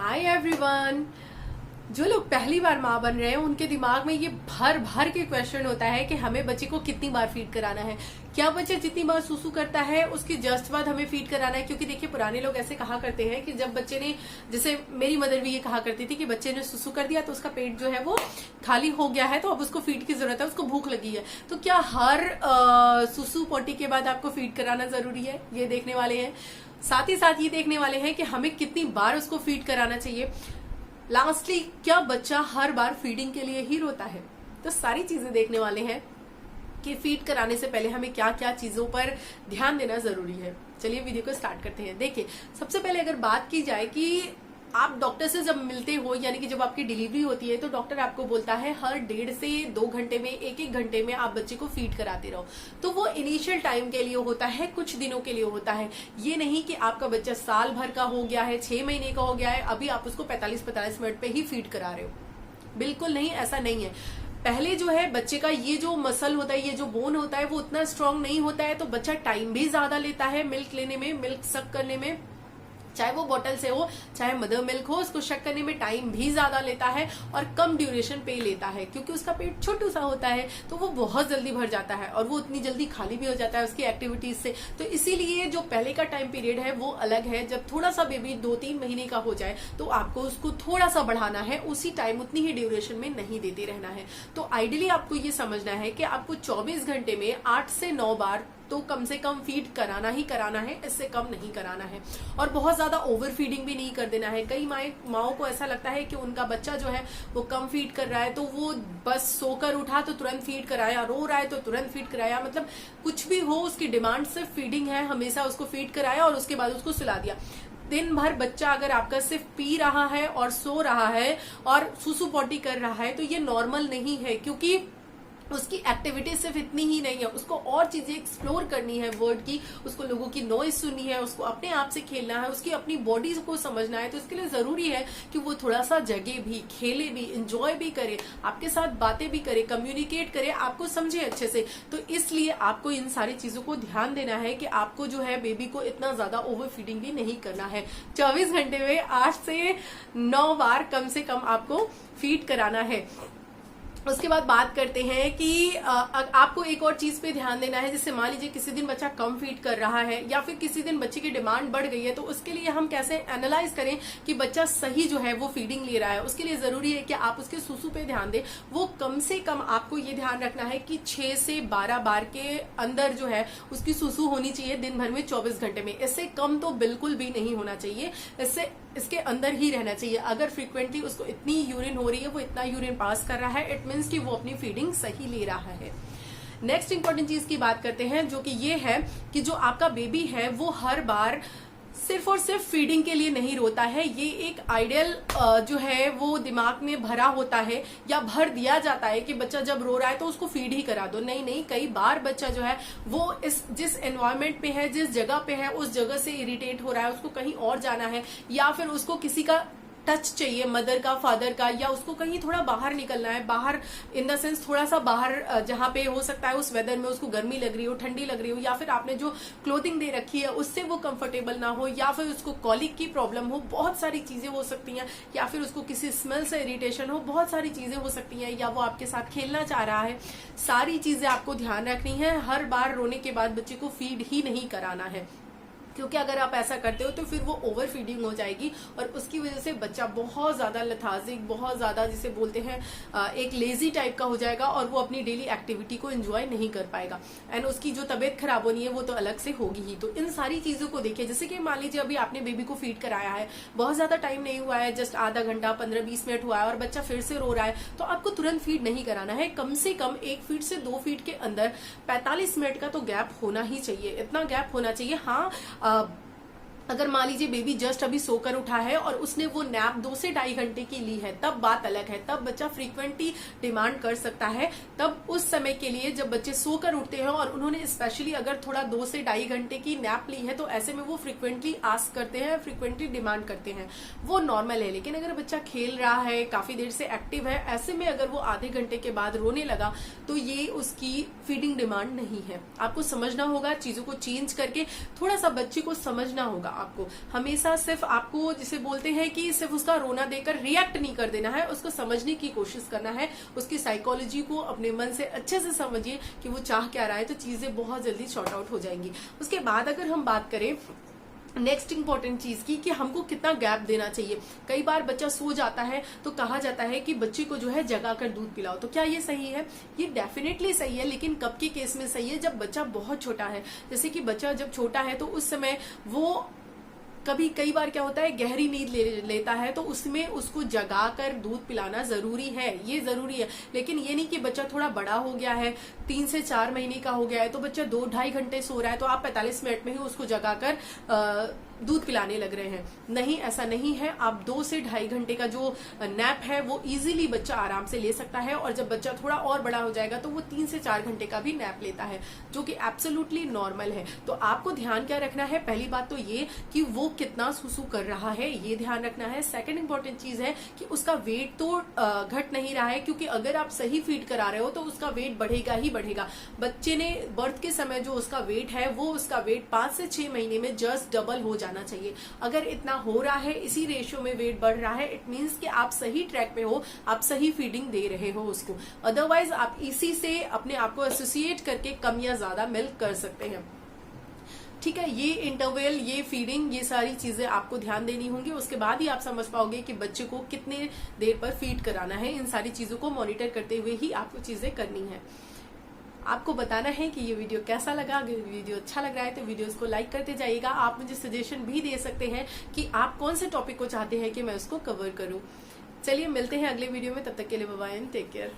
Hi everyone. जो लोग पहली बार माँ बन रहे हैं उनके दिमाग में ये भर भर के क्वेश्चन होता है कि हमें बच्चे को कितनी बार फीड कराना है, क्या बच्चा जितनी बार सुसु करता है उसके जस्ट बाद हमें फीड कराना है। क्योंकि देखिए पुराने लोग ऐसे कहा करते हैं कि जब बच्चे ने, जैसे मेरी मदर भी ये कहा करती थी कि बच्चे ने सुसु कर दिया तो उसका पेट जो है वो खाली हो गया है, तो अब उसको फीड की जरूरत है, उसको भूख लगी है। तो क्या हर सुसु पोटी के बाद आपको फीड कराना जरूरी है, ये देखने वाले हैं। साथ ही साथ ये देखने वाले हैं कि हमें कितनी बार उसको फीड कराना चाहिए। लास्टली, क्या बच्चा हर बार फीडिंग के लिए ही रोता है। तो सारी चीजें देखने वाले हैं कि फीड कराने से पहले हमें क्या क्या चीजों पर ध्यान देना जरूरी है। चलिए वीडियो को स्टार्ट करते हैं। देखिए, सबसे पहले अगर बात की जाए कि आप डॉक्टर से जब मिलते हो, यानी कि जब आपकी डिलीवरी होती है, तो डॉक्टर आपको बोलता है हर 1.5 से 2 घंटे में, एक घंटे में आप बच्चे को फीड कराते रहो। तो वो इनिशियल टाइम के लिए होता है, कुछ दिनों के लिए होता है। ये नहीं कि आपका बच्चा साल भर का हो गया है, 6 महीने का हो गया है, अभी आप उसको 45 मिनट पे ही फीड करा रहे हो। बिल्कुल नहीं, ऐसा नहीं है। पहले जो है बच्चे का ये जो मसल होता है, ये जो बोन होता है, वो उतना स्ट्रांग नहीं होता है, तो बच्चा टाइम भी ज्यादा लेता है मिल्क लेने में, मिल्क सक करने में। चाहे वो बॉटल से हो चाहे मदर मिल्क हो, उसको शक करने में टाइम भी ज्यादा लेता है और कम ड्यूरेशन पे लेता है, क्योंकि उसका पेट छोटू सा होता है, तो वो बहुत जल्दी भर जाता है और वो उतनी जल्दी खाली भी हो जाता है उसकी एक्टिविटीज से। तो इसीलिए जो पहले का टाइम पीरियड है वो अलग है। जब थोड़ा सा बेबी 2-3 महीने का हो जाए तो आपको उसको थोड़ा सा बढ़ाना है, उसी टाइम उतनी ही ड्यूरेशन में नहीं देते रहना है। तो आइडियली आपको ये समझना है कि आपको 24 घंटे में 8 से 9 बार तो कम से कम फीड कराना ही कराना है, इससे कम नहीं कराना है। और बहुत ज्यादा ओवर फीडिंग भी नहीं कर देना है। कई माओं को ऐसा लगता है कि उनका बच्चा जो है वो कम फीड कर रहा है, तो वो बस सोकर उठा तो तुरंत फीड कराया, रो रहा है तो तुरंत फीड कराया, मतलब कुछ भी हो उसकी डिमांड सिर्फ फीडिंग है, हमेशा उसको फीड कराया और उसके बाद उसको सुला दिया। दिन भर बच्चा अगर आपका सिर्फ पी रहा है और सो रहा है और सुसु पॉटी कर रहा है तो ये नॉर्मल नहीं है, क्योंकि उसकी एक्टिविटी सिर्फ इतनी ही नहीं है, उसको और चीजें एक्सप्लोर करनी है वर्ल्ड की, उसको लोगों की नॉइज सुननी है, उसको अपने आप से खेलना है, उसकी अपनी बॉडी को समझना है। तो इसके लिए जरूरी है कि वो थोड़ा सा जगे भी, खेले भी, इंजॉय भी करे, आपके साथ बातें भी करे, कम्युनिकेट करे, आपको समझे अच्छे से। तो इसलिए आपको इन सारी चीजों को ध्यान देना है कि आपको जो है बेबी को इतना ज्यादा ओवर फीडिंग भी नहीं करना है। 24 घंटे में 8 से 9 बार कम से कम आपको फीड कराना है। उसके बाद बात करते हैं कि आपको एक और चीज पे ध्यान देना है। जैसे मान लीजिए किसी दिन बच्चा कम फीड कर रहा है या फिर किसी दिन बच्चे की डिमांड बढ़ गई है, तो उसके लिए हम कैसे एनालाइज करें कि बच्चा सही जो है वो फीडिंग ले रहा है। उसके लिए जरूरी है कि आप उसके सुसु पे ध्यान दें। वो कम से कम आपको ये ध्यान रखना है कि 6 से 12 बार के अंदर जो है उसकी सुसु होनी चाहिए दिन भर में 24 घंटे में। इससे कम तो बिल्कुल भी नहीं होना चाहिए, इसके अंदर ही रहना चाहिए। अगर फ्रीक्वेंटली उसको इतनी यूरिन हो रही है, वो इतना यूरिन पास कर रहा है, इट मीन्स कि वो अपनी फीडिंग सही ले रहा है। नेक्स्ट इंपॉर्टेंट चीज की बात करते हैं, जो कि ये है कि जो आपका बेबी है वो हर बार सिर्फ और सिर्फ फीडिंग के लिए नहीं रोता है। ये एक आइडियल जो है वो दिमाग में भरा होता है या भर दिया जाता है कि बच्चा जब रो रहा है तो उसको फीड ही करा दो। नहीं नहीं, कई बार बच्चा जो है वो जिस एनवायरनमेंट पे है, जिस जगह पे है, उस जगह से इरिटेट हो रहा है, उसको कहीं और जाना है, या फिर उसको किसी का टच चाहिए, मदर का, फादर का, या उसको कहीं थोड़ा बाहर निकलना है। बाहर इन द सेंस थोड़ा सा बाहर, जहां पे हो सकता है उस वेदर में उसको गर्मी लग रही हो, ठंडी लग रही हो, या फिर आपने जो क्लोथिंग दे रखी है उससे वो कंफर्टेबल ना हो, या फिर उसको कॉलिक की प्रॉब्लम हो, बहुत सारी चीजें हो सकती हैं, या फिर उसको किसी स्मेल से इरिटेशन हो, बहुत सारी चीजें हो सकती हैं, या वो आपके साथ खेलना चाह रहा है। सारी चीजें आपको ध्यान रखनी है। हर बार रोने के बाद बच्चे को फीड ही नहीं कराना है, क्योंकि अगर आप ऐसा करते हो तो फिर वो ओवर फीडिंग हो जाएगी और उसकी वजह से बच्चा बहुत ज्यादा लेथार्जिक, बहुत ज्यादा जिसे बोलते हैं एक लेजी टाइप का हो जाएगा और वो अपनी डेली एक्टिविटी को एंजॉय नहीं कर पाएगा। एंड उसकी जो तबीयत खराब होनी है वो तो अलग से होगी ही। तो इन सारी चीजों को देखिए। जैसे कि मान लीजिए अभी आपने बेबी को फीड कराया है, बहुत ज्यादा टाइम नहीं हुआ है, जस्ट आधा घंटा 15-20 मिनट हुआ है और बच्चा फिर से रो रहा है, तो आपको तुरंत फीड नहीं कराना है। कम से कम 1 फीड से 2 फीड के अंदर 45 मिनट का तो गैप होना ही चाहिए, इतना गैप होना चाहिए। हाँ, अगर मान लीजिए बेबी जस्ट अभी सोकर उठा है और उसने वो नैप 2 से 2.5 घंटे की ली है, तब बात अलग है, तब बच्चा फ्रीक्वेंटली डिमांड कर सकता है। तब उस समय के लिए जब बच्चे सोकर उठते हैं और उन्होंने स्पेशली अगर थोड़ा 2 से 2.5 घंटे की नैप ली है, तो ऐसे में वो फ्रीक्वेंटली आस्क करते हैं, फ्रीक्वेंटली डिमांड करते हैं, वो नॉर्मल है। लेकिन अगर बच्चा खेल रहा है, काफी देर से एक्टिव है, ऐसे में अगर वो आधे घंटे के बाद रोने लगा तो ये उसकी फीडिंग डिमांड नहीं है। आपको समझना होगा, चीजों को चेंज करके थोड़ा सा बच्चे को समझना होगा। आपको। हमेशा सिर्फ आपको जिसे बोलते हैं कि सिर्फ उसका रोना देकर रिएक्ट नहीं कर देना है, उसको समझने की कोशिश करना है, उसकी साइकोलॉजी को अपने मन से अच्छे से समझिए कि वो चाह क्या रहा है, तो चीजें बहुत जल्दी सॉर्ट आउट हो जाएंगी। उसके बाद अगर हम बात करें नेक्स्ट इंपॉर्टेंट चीज की कि हमको कितना गैप देना चाहिए। कई बार बच्चा सो जाता है तो कहा जाता है कि बच्चे को जो है जगा कर दूध पिलाओ, तो क्या ये सही है? ये डेफिनेटली सही है, लेकिन कब के केस में सही है? जब बच्चा बहुत छोटा है। जैसे कि बच्चा जब छोटा है तो उस समय वो कई बार क्या होता है, गहरी नींद लेता है, तो उसमें उसको जगाकर दूध पिलाना जरूरी है, ये जरूरी है। लेकिन ये नहीं कि बच्चा थोड़ा बड़ा हो गया है, 3 से 4 महीने का हो गया है, तो बच्चा 2-2.5 घंटे सो रहा है, तो आप 45 मिनट में ही उसको जगाकर दूध पिलाने लग रहे हैं। नहीं, ऐसा नहीं है। आप 2 से 2.5 घंटे का जो नैप है वो इजीली बच्चा आराम से ले सकता है, और जब बच्चा थोड़ा और बड़ा हो जाएगा तो वो 3 से 4 घंटे का भी नैप लेता है, जो कि एब्सोल्युटली नॉर्मल है। तो आपको ध्यान क्या रखना है? पहली बात तो ये कि वो कितना सुसु कर रहा है, ये ध्यान रखना है। सेकंड इंपॉर्टेंट चीज है कि उसका वेट तो घट नहीं रहा है, क्योंकि अगर आप सही फीड करा रहे हो तो उसका वेट बढ़ेगा ही बढ़ेगा। बच्चे ने बर्थ के समय जो उसका वेट है, वो उसका वेट 5 से 6 महीने में जस्ट डबल हो जाना चाहिए। अगर इतना हो रहा है, इसी रेशियो में वेट बढ़ रहा है, इट मीन्स कि आप सही ट्रैक पे हो, आप सही फीडिंग दे रहे हो उसको। अदरवाइज आप इसी से अपने आप को एसोसिएट करके कम या ज्यादा मिल्क कर सकते हैं। ठीक है, ये इंटरवल, ये फीडिंग, ये सारी चीजें आपको ध्यान देनी होंगी। उसके बाद ही आप समझ पाओगे कि बच्चे को कितने देर पर फीड कराना है। इन सारी चीजों को मॉनिटर करते हुए ही आपको चीजें करनी है। आपको बताना है कि ये वीडियो कैसा लगा। अगर वीडियो अच्छा लग रहा है तो वीडियोस को लाइक करते जाइएगा। आप मुझे सजेशन भी दे सकते हैं कि आप कौन से टॉपिक को चाहते हैं कि मैं उसको कवर करूं। चलिए मिलते हैं अगले वीडियो में, तब तक के लिए bye bye and take care.